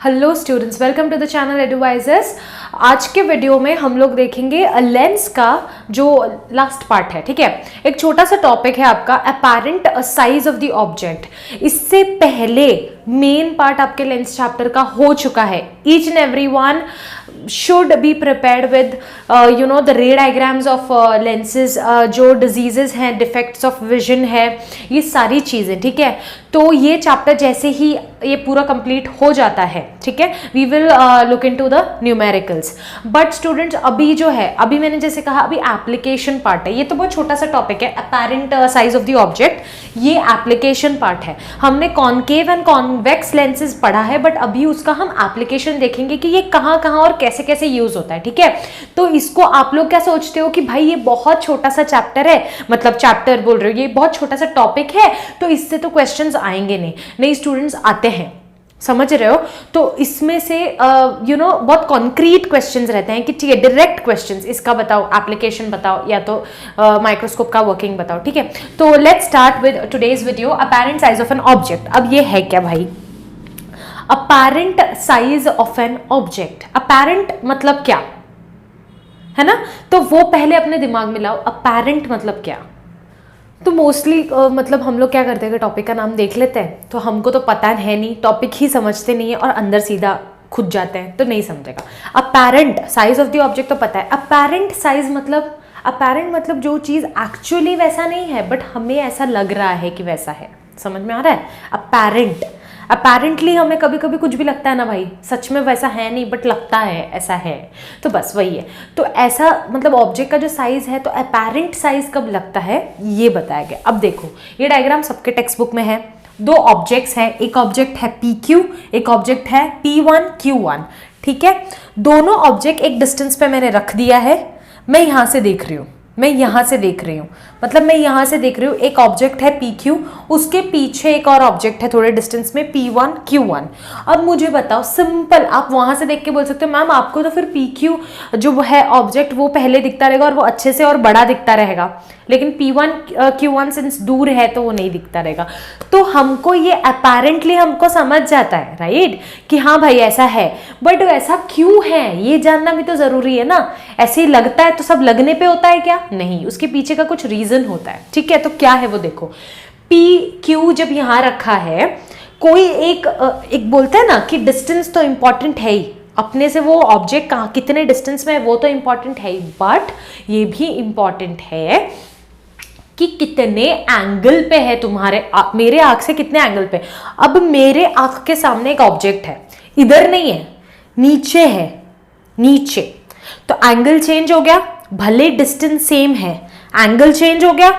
Hello students, welcome to the channel advisors. आज के video में हम लोग देखेंगे लेंस का जो लास्ट पार्ट है। ठीक है, एक छोटा सा टॉपिक है आपका apparent size of the object. इससे पहले मेन पार्ट आपके लेंस चैप्टर का हो चुका है। Each and every one should be prepared with the ray diagrams of lenses, जो diseases हैं, defects of vision है, ये सारी चीज़ें। ठीक है, तो ये चैप्टर जैसे ही ये पूरा कंप्लीट हो जाता है, ठीक है, we will look into the numericals. But students अभी जो है, अभी मैंने जैसे कहा अभी एप्लीकेशन पार्ट है। ये तो बहुत छोटा सा टॉपिक है, apparent size of the object, ये एप्लीकेशन पार्ट है। हमने कॉन्केव एंड कॉन्वेक्स लेंसेज पढ़ा है, बट अभी उसका हम एप्लीकेशन देखेंगे कि ये कहाँ कहाँ और कैसे कैसे यूज होता है। ठीक है, तो इसको आप लोग क्या सोचते हो कि भाई ये बहुत छोटा सा चैप्टर है, मतलब चैप्टर बोल रहे हो, ये बहुत छोटा सा टॉपिक है तो इससे तो क्वेश्चंस आएंगे नहीं स्टूडेंट्स, आते हैं, समझ रहे हो। तो इसमें से बहुत कॉन्क्रीट क्वेश्चंस रहते हैं कि ठीक है, डायरेक्ट क्वेश्चंस, इसका बताओ, एप्लीकेशन बताओ, या तो माइक्रोस्कोप का वर्किंग बताओ। ठीक है, तो let's start with today's video, apparent size of an object. अब ये है क्या भाई, apparent size of an object. Apparent मतलब क्या है ना, तो वो पहले अपने दिमाग में लाओ, अपैरेंट मतलब क्या। तो मोस्टली मतलब हम लोग क्या करते हैं कि टॉपिक का नाम देख लेते हैं, तो हमको तो पता है नहीं, टॉपिक ही समझते नहीं है और अंदर सीधा खुद जाते हैं, तो नहीं समझेगा। Apparent size of the object तो पता है, अपैरेंट साइज मतलब, अपैरेंट मतलब जो चीज़ एक्चुअली वैसा नहीं है बट हमें ऐसा लग रहा है कि वैसा है। समझ में आ रहा है? अपैरेंट, अपेरेंटली हमें कभी कभी कुछ भी लगता है ना भाई, सच में वैसा है नहीं बट लगता है ऐसा है, तो बस वही है। तो ऐसा मतलब ऑब्जेक्ट का जो साइज है, तो अपेरेंट साइज कब लगता है ये बताया गया। अब देखो ये डायग्राम सबके टेक्स्ट बुक में है। दो ऑब्जेक्ट्स हैं, एक ऑब्जेक्ट है PQ, एक ऑब्जेक्ट है P1 Q1। ठीक है, दोनों ऑब्जेक्ट एक डिस्टेंस पे मैंने रख दिया है। मैं यहाँ से देख रही हूँ, मैं यहाँ से देख रही हूँ, मतलब मैं यहाँ से देख रही हूँ, एक ऑब्जेक्ट है PQ, उसके पीछे एक और ऑब्जेक्ट है थोड़े डिस्टेंस में P1 Q1। अब मुझे बताओ, सिंपल, आप वहाँ से देख के बोल सकते हो मैम आपको तो फिर PQ जो है ऑब्जेक्ट वो पहले दिखता रहेगा और वो अच्छे से और बड़ा दिखता रहेगा, लेकिन P1 Q1 सिंस दूर है तो वो नहीं दिखता रहेगा। तो हमको ये अपेरेंटली हमको समझ जाता है, राइट, कि हाँ भाई ऐसा है, बट ऐसा क्यों है ये जानना भी तो जरूरी है ना। ऐसे ही लगता है तो सब लगने पे होता है क्या? नहीं, उसके पीछे का कुछ रीजन होता है। ठीक है, तो क्या है वो देखो, PQ जब यहाँ रखा है, कोई एक बोलते हैं ना कि डिस्टेंस तो इंपॉर्टेंट है ही, अपने से वो ऑब्जेक्ट कहाँ कितने डिस्टेंस में है वो तो इंपॉर्टेंट है ही, बट ये भी इंपॉर्टेंट है कि कितने एंगल पे है तुम्हारे मेरे आंख से कितने एंगल पे। अब मेरे आंख के सामने एक ऑब्जेक्ट है, इधर नहीं है, नीचे है, नीचे, तो एंगल चेंज हो गया, भले डिस्टेंस सेम है, एंगल चेंज हो गया,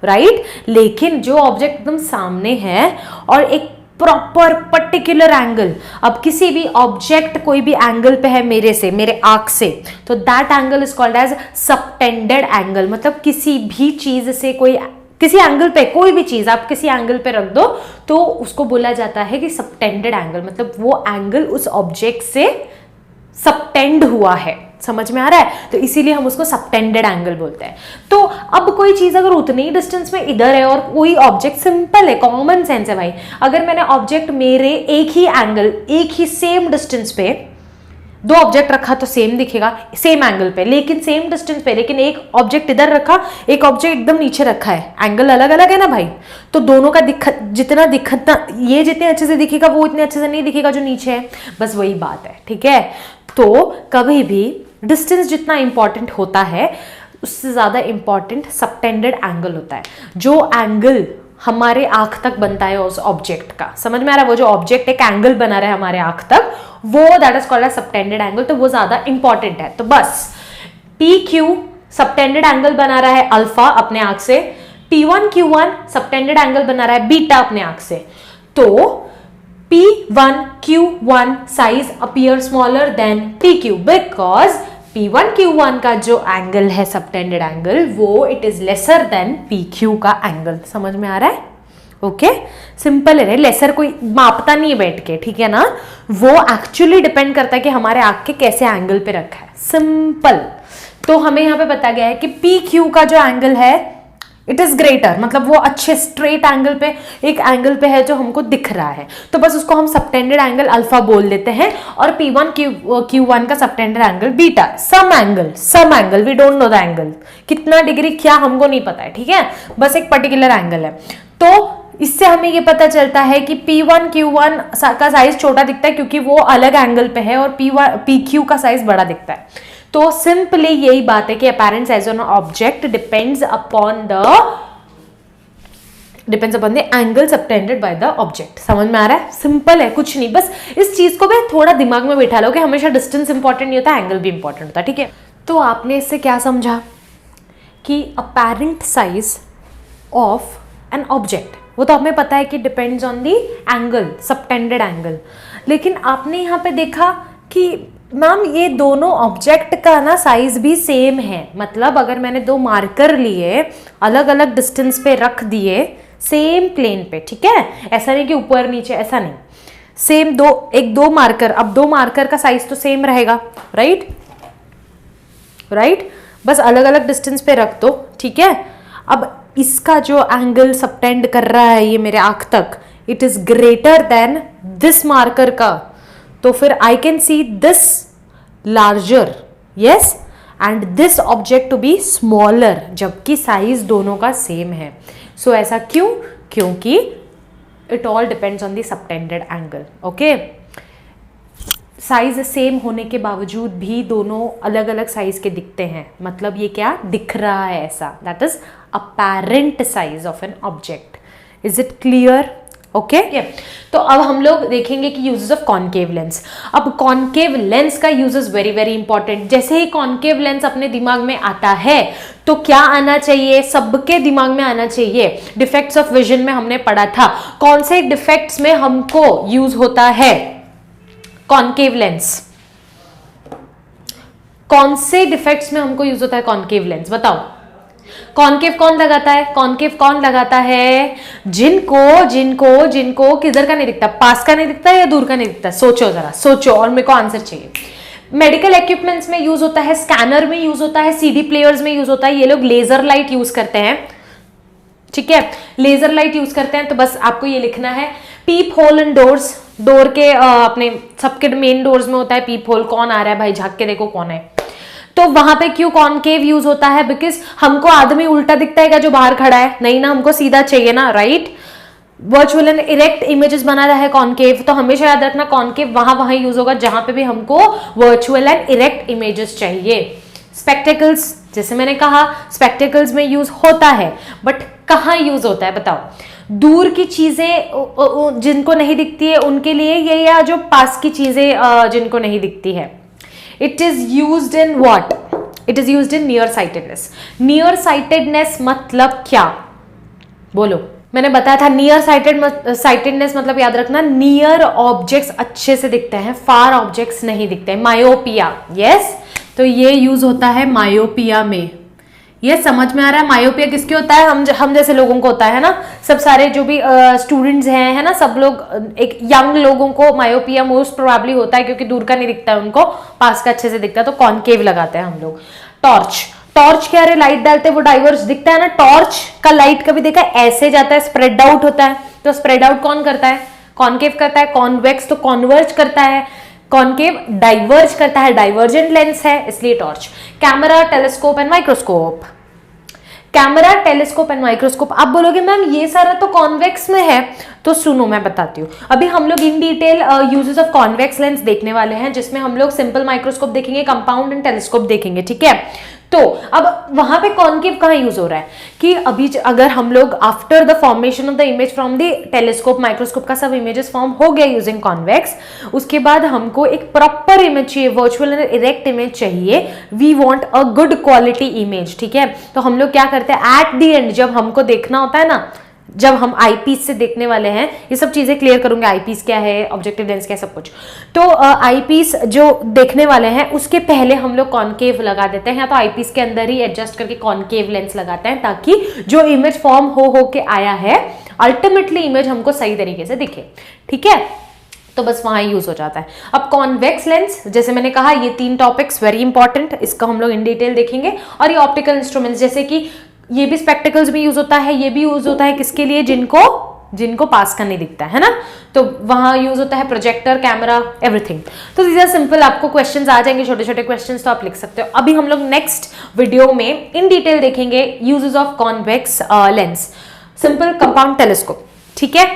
राइट। लेकिन जो ऑब्जेक्ट एकदम सामने है और एक प्रॉपर पर्टिकुलर एंगल, अब किसी भी ऑब्जेक्ट कोई भी एंगल पे है मेरे से, मेरे आंख से, तो that angle is called as subtended angle. मतलब किसी भी चीज से कोई, किसी एंगल पे कोई भी चीज आप किसी एंगल पे रख दो तो उसको बोला जाता है कि सबटेंडेड एंगल, मतलब वो एंगल उस ऑब्जेक्ट से सबटेंड हुआ है। समझ में आ रहा है? तो इसीलिए हम उसको सबटेंडेड एंगल बोलते हैं। तो अब कोई चीज अगर उतनी ही डिस्टेंस में इधर है और कोई ऑब्जेक्ट, सिंपल है, कॉमन सेंस है भाई, अगर मैंने ऑब्जेक्ट मेरे एक ही एंगल, एक ही सेम डिस्टेंस पे दो ऑब्जेक्ट रखा तो सेम दिखेगा, सेम एंगल पे, लेकिन सेम डिस्टेंस पे, लेकिन एक ऑब्जेक्ट इधर रखा, एक ऑब्जेक्ट एकदम नीचे रखा है, एंगल अलग अलग है ना भाई, तो दोनों का जितना दिखता, ये जितने अच्छे से दिखेगा वो इतने अच्छे से नहीं दिखेगा जो नीचे है, बस वही बात है। ठीक है, तो कभी भी डिस्टेंस जितना इंपॉर्टेंट होता है उससे ज्यादा इंपॉर्टेंट सबटेंडेड एंगल होता है, जो एंगल हमारे आंख तक बनता है उस ऑब्जेक्ट का। समझ में आ रहा है? वो जो ऑब्जेक्ट एक एंगल बना रहा है हमारे आंख तक, वो that is called as subtended angle, तो वो ज्यादा इंपॉर्टेंट है। तो बस PQ सबटेंडेड एंगल बना रहा है अल्फा अपने आंख से, P1 Q1 सबटेंडेड एंगल बना रहा है बीटा अपने आंख से, तो P1 Q1 size appear smaller than PQ because P1 Q1 का जो एंगल है सबटेंडेड एंगल, वो it is lesser than PQ का एंगल। समझ में आ रहा है? ओके, सिंपल है, लेसर कोई मापता नहीं है बैठ के, ठीक है ना, वो एक्चुअली डिपेंड करता है कि हमारे आंख के कैसे एंगल पे रखा है, सिंपल। तो हमें यहाँ पे बताया गया है कि PQ का जो एंगल है इट इज ग्रेटर, मतलब वो अच्छे स्ट्रेट एंगल पे, एक एंगल पे है जो हमको दिख रहा है, तो बस उसको हम सबटेंडेड एंगल अल्फा बोल देते हैं, और P1 Q1 का subtended angle beta, some angle we don't know the angle, कितना डिग्री क्या हमको नहीं पता है, ठीक है, बस एक पर्टिकुलर एंगल है। तो इससे हमें ये पता चलता है कि P1 Q1 का साइज छोटा दिखता है क्योंकि वो अलग एंगल पे है, और PQ का साइज बड़ा दिखता है। तो सिंपली यही बात है कि apparent size of an object depends upon the angle subtended by the object. समझ में आ रहा है? सिंपल है, कुछ नहीं, बस इस चीज को भी थोड़ा दिमाग में बैठा लो कि हमेशा डिस्टेंस इंपॉर्टेंट नहीं होता, एंगल भी इंपॉर्टेंट होता है, ठीक है। तो आपने इससे क्या समझा कि apparent size of an object, वो तो हमें पता है कि depends on the angle, subtended angle, लेकिन आपने यहाँ पे देखा कि मैम ये दोनों ऑब्जेक्ट का ना साइज भी सेम है, मतलब अगर मैंने दो मार्कर लिए अलग अलग डिस्टेंस पे रख दिए सेम प्लेन पे, ठीक है, ऐसा नहीं कि ऊपर नीचे, ऐसा नहीं, सेम दो मार्कर, अब दो मार्कर का साइज तो सेम रहेगा, राइट, बस अलग अलग डिस्टेंस पे रख दो, ठीक है। अब इसका जो एंगल सबटेंड कर रहा है ये मेरे आंख तक, it is greater than this marker का, तो फिर I can see this larger, yes, and this object to be smaller, जबकि साइज दोनों का सेम है। सो ऐसा क्यों? क्योंकि it all depends on the subtended angle, okay. Size same होने के बावजूद भी दोनों अलग अलग साइज के दिखते हैं, मतलब ये क्या दिख रहा है ऐसा, that is apparent size of an object. Is it clear? Okay, तो अब हम लोग देखेंगे कि यूजेस ऑफ कॉन्केव लेंस। अब कॉन्केव लेंस का यूजेस वेरी वेरी इंपॉर्टेंट। जैसे ही कॉन्केव लेंस अपने दिमाग में आता है तो क्या आना चाहिए? सबके दिमाग में आना चाहिए, डिफेक्ट्स ऑफ विजन में हमने पढ़ा था, कौन से डिफेक्ट्स में हमको यूज होता है कॉन्केव लेंस, कौन से डिफेक्ट्स में हमको यूज होता है कॉन्केव लेंस, बताओ। कॉन्केव कौन लगाता है? कॉन्केव कौन लगाता है? जिनको किधर का नहीं दिखता, पास का नहीं दिखता या दूर का नहीं दिखता, सोचो जरा, सोचो, और मेरे को आंसर चाहिए। मेडिकल इक्विपमेंट्स में यूज होता है, स्कैनर में यूज होता है, सीडी प्लेयर्स में यूज होता है, ये लोग लेजर लाइट यूज करते हैं, ठीक है, लेजर लाइट यूज करते हैं। तो बस आपको ये लिखना है, पीप होल इन डोर्स, डोर के अपने सबके मेन डोर्स में होता है पीप होल, कौन आ रहा है भाई, झांक के देखो कौन है। तो वहां पे क्यों कॉनकेव यूज होता है? बिकॉज हमको आदमी उल्टा दिखता है क्या जो बाहर खड़ा है? नहीं ना, हमको सीधा चाहिए ना, right. Virtual and erect images बना रहा है कॉनकेव, तो हमेशा याद रखना कॉनकेव वहां यूज होगा जहां पे भी हमको वर्चुअल एंड इरेक्ट इमेजेस चाहिए। स्पेक्टेकल्स, जैसे मैंने कहा स्पेक्टेकल्स में यूज होता है, बट कहाँ यूज होता है बताओ? दूर की चीजें जिनको नहीं दिखती है उनके लिए ये, या जो पास की चीजें जिनको नहीं दिखती है? It is used in what? It is used in near sightedness. Near sightedness मतलब क्या? बोलो। मैंने बताया था नियर साइटेडनेस मतलब याद रखना, नियर ऑब्जेक्ट्स अच्छे से दिखते हैं, फार ऑब्जेक्ट्स नहीं दिखते हैं। मायोपिया, यस, तो ये यूज होता है मायोपिया में। ये समझ में आ रहा है? मायोपिया किसके होता है? हम जैसे लोगों को होता है ना, सब सारे जो भी स्टूडेंट्स हैं, है ना, सब लोग, एक यंग लोगों को मायोपिया मोस्ट प्रोबेबली होता है क्योंकि दूर का नहीं दिखता है उनको, पास का अच्छे से दिखता है, तो कॉनकेव लगाते हैं हम लोग। टॉर्च क्या है? लाइट डालते हैं वो डाइवर्स दिखता है ना, टॉर्च का लाइट कभी देखा ऐसे जाता है, स्प्रेड आउट होता है, तो स्प्रेड आउट कौन करता है? कॉनकेव करता है। कॉन्वेक्स तो कॉन्वर्ज करता है, कॉनकेव डाइवर्ज करता है, डाइवर्जेंट लेंस है, इसलिए torch. Camera, telescope and microscope. Camera, telescope and microscope. आप बोलोगे मैम ये सारा तो कॉन्वेक्स में है, तो सुनो मैं बताती हूँ। अभी हम लोग in detail uses of convex lens देखने वाले हैं, जिसमें हम लोग सिंपल माइक्रोस्कोप देखेंगे, कंपाउंड एंड टेलीस्कोप देखेंगे, ठीक है। तो अब वहां पे कॉनकेव कहाँ यूज हो रहा है कि अभी अगर हम लोग after the formation of the image from the telescope, microscope का सब इमेजेस फॉर्म हो गया यूजिंग कॉन्वेक्स, उसके बाद हमको एक प्रॉपर इमेज चाहिए, वर्चुअल एंड इरेक्ट इमेज चाहिए। We want a good quality image, ठीक है। तो हम लोग क्या करते हैं, एट द एंड जब हमको देखना होता है ना, जब हम आईपीस से देखने वाले हैं, ये सब चीजें क्लियर करूंगे, आईपीस क्या है, ऑब्जेक्टिव लेंस क्या है, सब कुछ। तो आईपीस जो देखने वाले हैं उसके पहले हम लोग कॉनकेव लगा देते हैं, या तो आईपीस के अंदर ही एडजस्ट करके कॉनकेव लेंस लगाते हैं, ताकि जो इमेज फॉर्म हो के आया है अल्टीमेटली इमेज हमको सही तरीके से दिखे, ठीक है। तो बस वहां यूज हो जाता है। अब कॉन्वेक्स लेंस, जैसे मैंने कहा ये 3 टॉपिक्स वेरी इंपॉर्टेंट, इसका हम लोग इन डिटेल देखेंगे। और ये ऑप्टिकल इंस्ट्रूमेंट्स, जैसे कि ये भी स्पेक्टिकल्स में यूज होता है, ये भी यूज होता है किसके लिए, जिनको पास का नहीं दिखता है ना, तो वहां यूज होता है प्रोजेक्टर, कैमरा, एवरीथिंग। तो दीज आर सिंपल, आपको क्वेश्चंस आ जाएंगे छोटे छोटे क्वेश्चंस, तो आप लिख सकते हो। अभी हम लोग नेक्स्ट वीडियो में इन डिटेल देखेंगे uses of convex lens, simple compound telescope, ठीक है।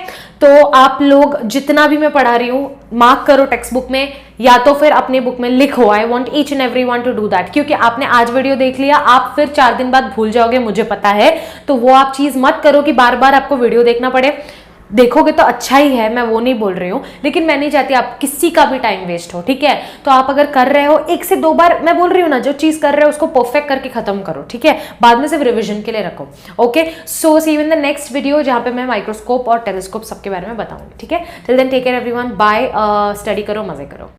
तो आप लोग जितना भी मैं पढ़ा रही हूँ मार्क करो टेक्स्ट बुक में, या तो फिर अपने बुक में लिखो। I want each and every one two do that, क्योंकि आपने आज वीडियो देख लिया, आप फिर 4 दिन बाद भूल जाओगे, मुझे पता है। तो वो आप चीज मत करो कि बार बार आपको वीडियो देखना पड़े। देखोगे तो अच्छा ही है, मैं वो नहीं बोल रही हूँ, लेकिन मैं नहीं चाहती आप किसी का भी टाइम वेस्ट हो, ठीक है। तो आप अगर कर रहे हो 1 से 2 बार, मैं बोल रही हूँ ना, जो चीज कर रहे हो उसको परफेक्ट करके खत्म करो, ठीक है। बाद में सिर्फ रिविजन के लिए रखो। Okay, so see you in the next video, जहां पे मैं माइक्रोस्कोप और टेलीस्कोप सबके बारे में बताऊंगी, ठीक है। Till then take care everyone, bye, study करो, मजे करो।